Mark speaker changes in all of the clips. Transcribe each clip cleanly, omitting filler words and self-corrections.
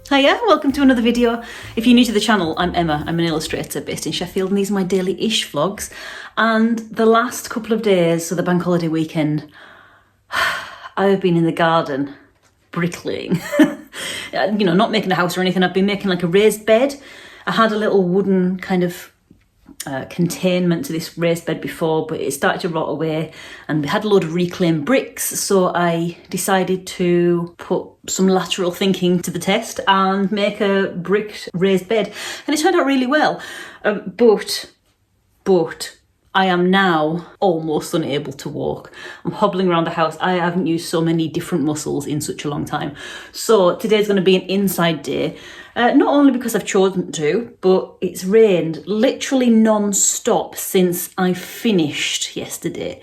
Speaker 1: Hiya, welcome to another video. If you're new to the channel, I'm Emma. I'm an illustrator based in Sheffield and these are my daily-ish vlogs. And the last couple of days, so the bank holiday weekend, I have been in the garden bricklaying. Not making a house or anything. I've been making like a raised bed. I had a little wooden kind of containment to this raised bed before, but it started to rot away and we had a load of reclaimed bricks, so I decided to put some lateral thinking to the test and make a brick raised bed, and it turned out really well. But I am now almost unable to walk. I'm hobbling around the house. I haven't used so many different muscles in such a long time. So today's going to be an inside day. Not only because I've chosen to, but it's rained literally non-stop since I finished yesterday.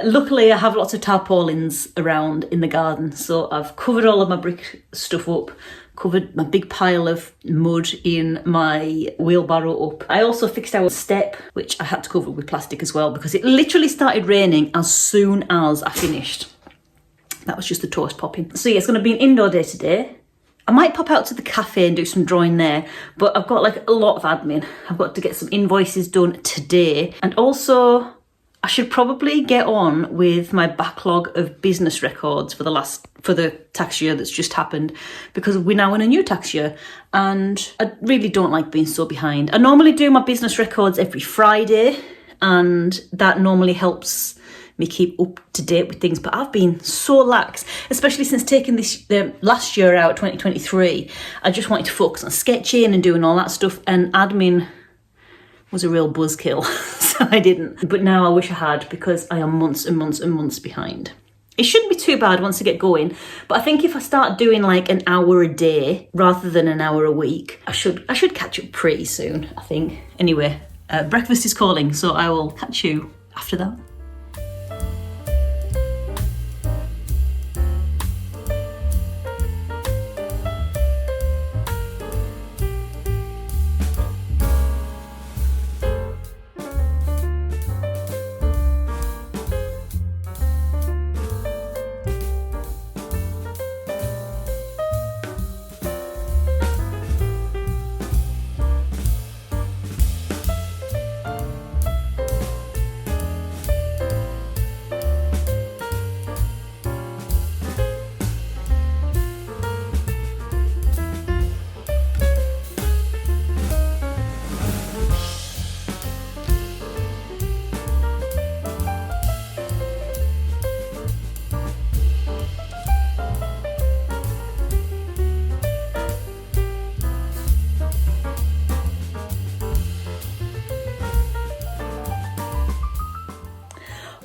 Speaker 1: Luckily, I have lots of tarpaulins around in the garden, so I've covered all of my brick stuff up, covered my big pile of mud in my wheelbarrow up. I also fixed our step, which I had to cover with plastic as well, because it literally started raining as soon as I finished. That was just the toast popping. So yeah, it's going to be an indoor day today. I might pop out to the cafe and do some drawing there, but I've got like a lot of admin. I've got to get some invoices done today. And also, I should probably get on with my backlog of business records for the tax year that's just happened, because we're now in a new tax year and I really don't like being so behind. I normally do my business records every Friday and that normally helps me keep up to date with things, but I've been so lax, especially since taking this last year out, 2023. I just wanted to focus on sketching and doing all that stuff, and admin was a real buzzkill, so I didn't. But now I wish I had, because I am months and months and months behind. It shouldn't be too bad once I get going, but I think if I start doing like an hour a day rather than an hour a week, I should catch up pretty soon, I think. Anyway, breakfast is calling, so I will catch you after that.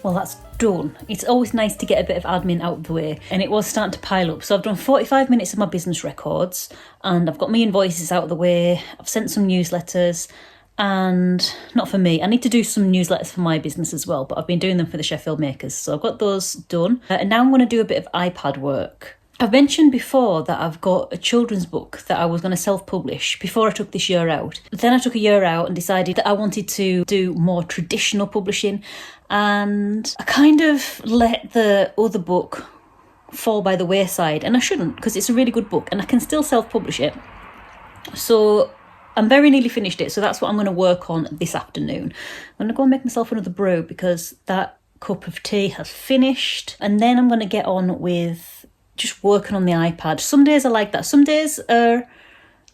Speaker 1: Well, that's done. It's always nice to get a bit of admin out of the way, and it was starting to pile up. So I've done 45 minutes of my business records and I've got my invoices out of the way. I've sent some newsletters, and not for me. I need to do some newsletters for my business as well, but I've been doing them for the Sheffield makers. So I've got those done. And now I'm going to do a bit of iPad work. I've mentioned before that I've got a children's book that I was going to self-publish before I took this year out. Then I took a year out and decided that I wanted to do more traditional publishing, and I kind of let the other book fall by the wayside, and I shouldn't, because it's a really good book and I can still self-publish it. So I'm very nearly finished it, so that's what I'm going to work on this afternoon. I'm going to go and make myself another brew because that cup of tea has finished, and then I'm going to get on with just working on the iPad. Some days are like that. Some days are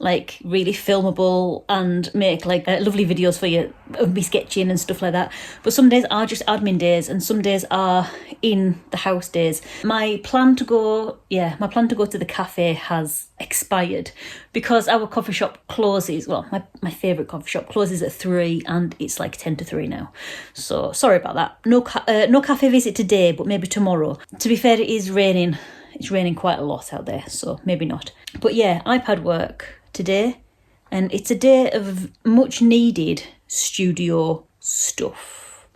Speaker 1: like really filmable and make like lovely videos for you of me sketching and stuff like that. But some days are just admin days, and some days are in the house days. My plan to go to the cafe has expired because our coffee shop closes. Well, my favourite coffee shop closes at 3 and it's like 10 to 3 now. So sorry about that. No cafe visit today, but maybe tomorrow. To be fair, it is raining. It's raining quite a lot out there, so maybe not. But yeah, iPad work today, and it's a day of much needed studio stuff.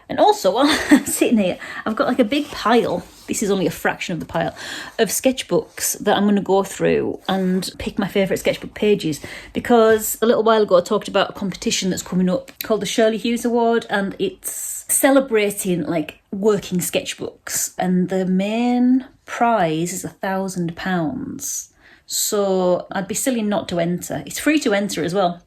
Speaker 1: And also, while I'm sitting here, I've got like a big pile, this is only a fraction of the pile, of sketchbooks that I'm going to go through and pick my favourite sketchbook pages, because a little while ago I talked about a competition that's coming up called the Shirley Hughes Award, and it's celebrating like working sketchbooks, and the main prize is £1,000 so I'd be silly not to enter. It's free to enter as well,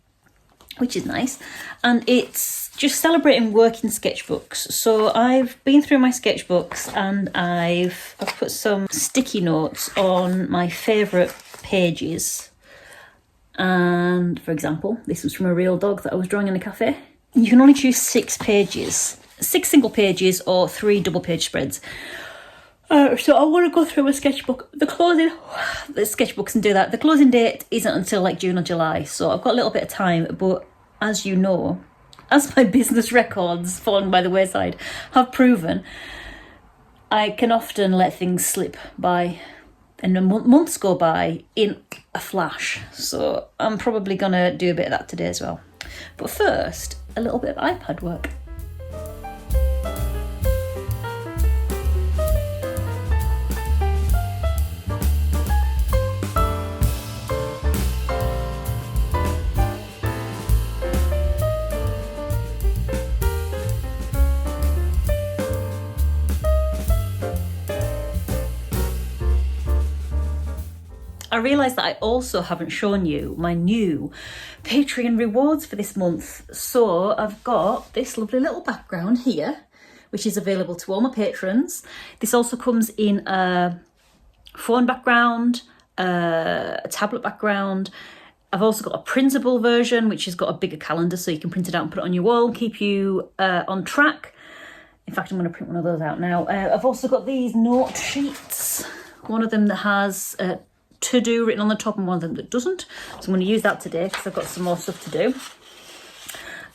Speaker 1: which is nice. And it's just celebrating working sketchbooks. So I've been through my sketchbooks and I've put some sticky notes on my favourite pages. And for example, this was from a real dog that I was drawing in a cafe. You can only choose 6 pages, 6 single pages or 3 double page spreads. So I want to go through a sketchbook, the sketchbooks and do that. The closing date isn't until like June or July, so I've got a little bit of time. But as you know, as my business records falling by the wayside have proven, I can often let things slip by and months go by in a flash. So I'm probably going to do a bit of that today as well. But first, a little bit of iPad work. I realised that I also haven't shown you my new Patreon rewards for this month. So I've got this lovely little background here, which is available to all my patrons. This also comes in a phone background, a tablet background. I've also got a printable version, which has got a bigger calendar so you can print it out and put it on your wall and keep you on track. In fact, I'm going to print one of those out now. I've also got these note sheets. One of them that has to do written on the top and one of them that doesn't. So I'm going to use that today because I've got some more stuff to do.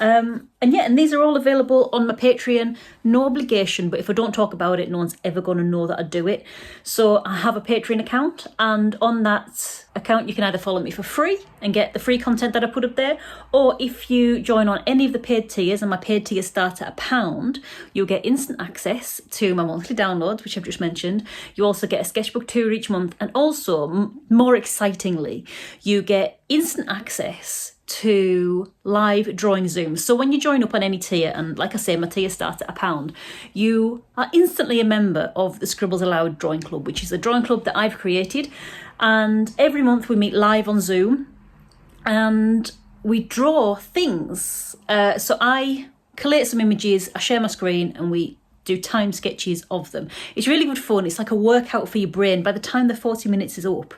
Speaker 1: And these are all available on my Patreon, no obligation, but if I don't talk about it, no one's ever going to know that I do it. So I have a Patreon account, and on that account you can either follow me for free and get the free content that I put up there, or if you join on any of the paid tiers, and my paid tiers start at £1, you'll get instant access to my monthly downloads, which I've just mentioned. You also get a sketchbook tour each month, and also, more excitingly, you get instant access to live drawing Zooms. So when you join up on any tier, and like I say, my tier starts at £1, you are instantly a member of the Scribbles Aloud Drawing Club, which is a drawing club that I've created. And every month we meet live on Zoom and we draw things. So I collate some images, I share my screen, and we do time sketches of them. It's really good fun. It's like a workout for your brain. By the time the 40 minutes is up,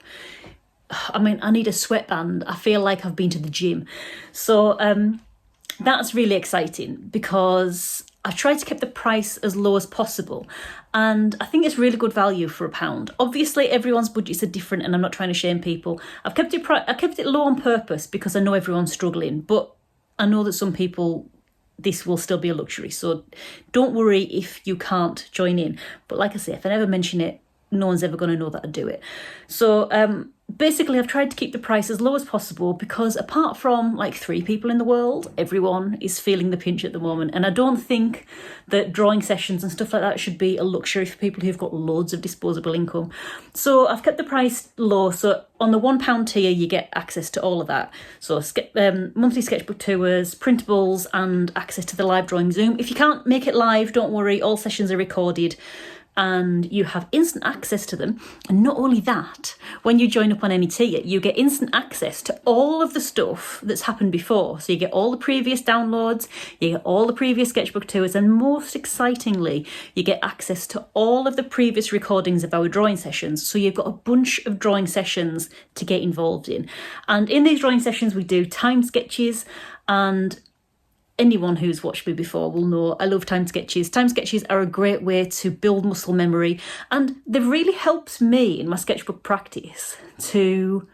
Speaker 1: I mean, I need a sweatband. I feel like I've been to the gym. So that's really exciting because I try to keep the price as low as possible. And I think it's really good value for £1. Obviously, everyone's budgets are different and I'm not trying to shame people. I kept it low on purpose because I know everyone's struggling. But I know that some people, this will still be a luxury. So don't worry if you can't join in. But like I say, if I never mention it, no one's ever going to know that I do it. So basically, I've tried to keep the price as low as possible because apart from like 3 people in the world, everyone is feeling the pinch at the moment. And I don't think that drawing sessions and stuff like that should be a luxury for people who've got loads of disposable income. So I've kept the price low. So on the £1 tier, you get access to all of that. So monthly sketchbook tours, printables, and access to the live drawing Zoom. If you can't make it live, don't worry, all sessions are recorded and you have instant access to them. And not only that, when you join up on any tier, you get instant access to all of the stuff that's happened before. So you get all the previous downloads, you get all the previous sketchbook tours, and most excitingly, you get access to all of the previous recordings of our drawing sessions. So you've got a bunch of drawing sessions to get involved in. And in these drawing sessions, we do time sketches, and anyone who's watched me before will know I love time sketches. Time sketches are a great way to build muscle memory, and they've really helped me in my sketchbook practice to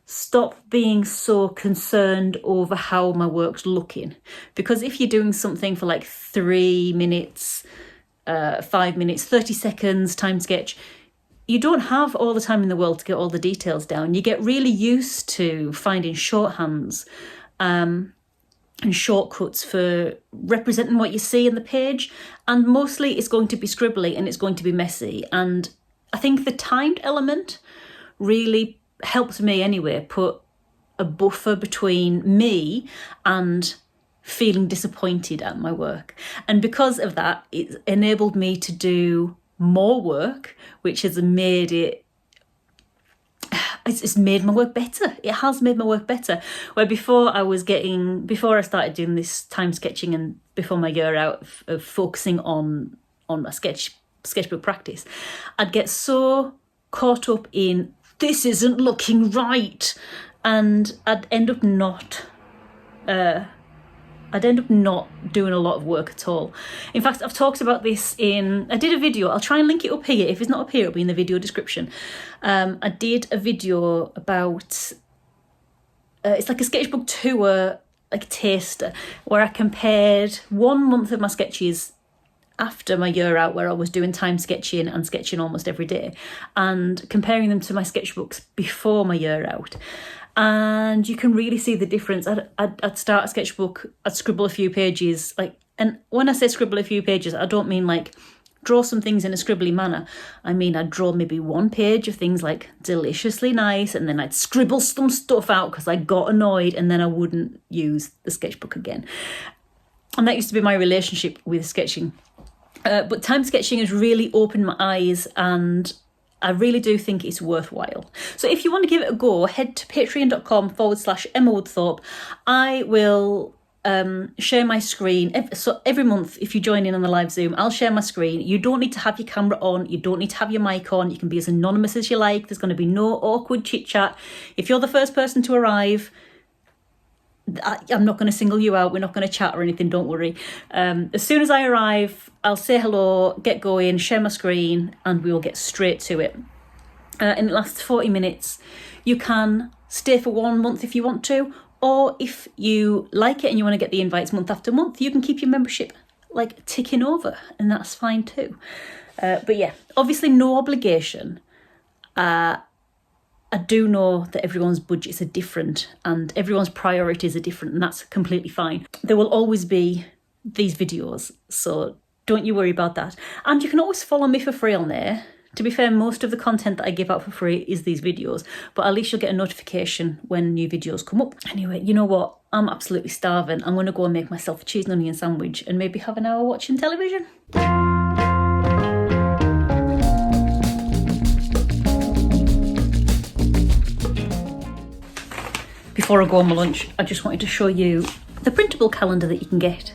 Speaker 1: stop being so concerned over how my work's looking. Because if you're doing something for like 3 minutes, 5 minutes, 30 seconds time sketch, you don't have all the time in the world to get all the details down. You get really used to finding shorthands and shortcuts for representing what you see in the page, and mostly it's going to be scribbly and it's going to be messy. And I think the timed element really helps me anyway put a buffer between me and feeling disappointed at my work. And because of that, it's enabled me to do more work, which has made it, it's made my work better. It has made my work better. Where before I started doing this time sketching and before my year out of focusing on my sketchbook practice, I'd get so caught up in this isn't looking right, and I'd end up not doing a lot of work at all. In fact, I've talked about this I did a video, I'll try and link it up here. If it's not up here, it'll be in the video description. I did a video about, it's like a sketchbook tour, like a taster, where I compared 1 month of my sketches after my year out, where I was doing time sketching and sketching almost every day, and comparing them to my sketchbooks before my year out. And you can really see the difference. I'd start a sketchbook, I'd scribble a few pages, and when I say scribble a few pages, I don't mean like draw some things in a scribbly manner. I mean, I'd draw maybe 1 page of things like deliciously nice, and then I'd scribble some stuff out because I got annoyed, and then I wouldn't use the sketchbook again. And that used to be my relationship with sketching. But time sketching has really opened my eyes, and I really do think it's worthwhile. So if you want to give it a go, head to patreon.com/Emma Woodthorpe. I will share my screen. So every month, if you join in on the live Zoom, I'll share my screen. You don't need to have your camera on. You don't need to have your mic on. You can be as anonymous as you like. There's going to be no awkward chit chat. If you're the first person to arrive, I'm not going to single you out. We're not going to chat or anything, don't worry. As soon as I arrive, I'll say hello, get going, share my screen, and we will get straight to it. And it lasts 40 minutes. You can stay for 1 month if you want to, or if you like it and you want to get the invites month after month, you can keep your membership like ticking over, and that's fine too. But yeah, obviously no obligation. I do know that everyone's budgets are different and everyone's priorities are different, and that's completely fine. There will always be these videos, so don't you worry about that. And you can always follow me for free on there. To be fair, most of the content that I give out for free is these videos, but at least you'll get a notification when new videos come up. Anyway, you know what? I'm absolutely starving. I'm going to go and make myself a cheese and onion sandwich and maybe have an hour watching television. Before I go on my lunch, I just wanted to show you the printable calendar that you can get.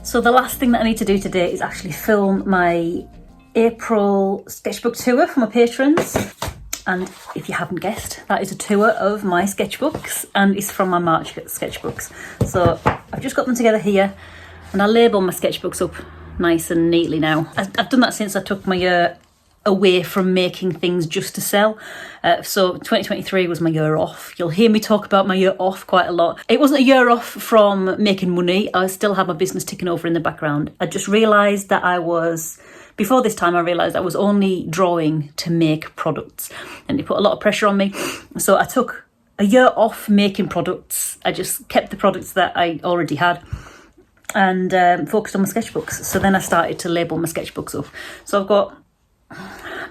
Speaker 1: So the last thing that I need to do today is actually film my April sketchbook tour for my patrons. And if you haven't guessed, that is a tour of my sketchbooks, and it's from my March sketchbooks. So I've just got them together here, and I label my sketchbooks up nice and neatly now. I've done that since I took my year away from making things just to sell. So 2023 was my year off. You'll hear me talk about my year off quite a lot. It wasn't a year off from making money. I still had my business ticking over in the background. I just realised that before this time I realised I was only drawing to make products, and it put a lot of pressure on me. So I took a year off making products. I just kept the products that I already had and focused on my sketchbooks. So then I started to label my sketchbooks up. So I've got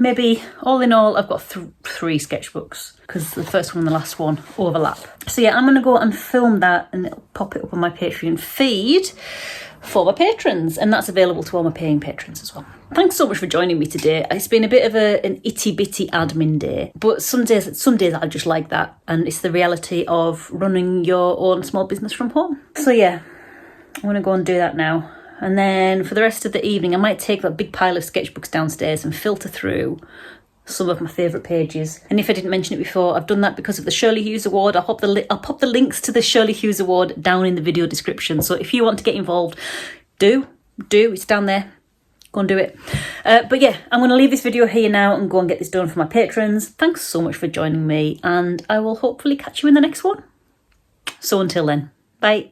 Speaker 1: maybe all in all, I've got three sketchbooks because the first one and the last one overlap. So yeah, I'm going to go and film that and pop it up on my Patreon feed for my patrons, and that's available to all my paying patrons as well. Thanks so much for joining me today. It's been a bit of an itty-bitty admin day, but some days I just like that, and it's the reality of running your own small business from home. So yeah, I'm going to go and do that now. And then for the rest of the evening, I might take that big pile of sketchbooks downstairs and filter through some of my favourite pages. And if I didn't mention it before, I've done that because of the Shirley Hughes Award. I'll pop the links to the Shirley Hughes Award down in the video description. So if you want to get involved, do. It's down there. Go and do it. But yeah, I'm going to leave this video here now and go and get this done for my patrons. Thanks so much for joining me, and I will hopefully catch you in the next one. So until then, bye.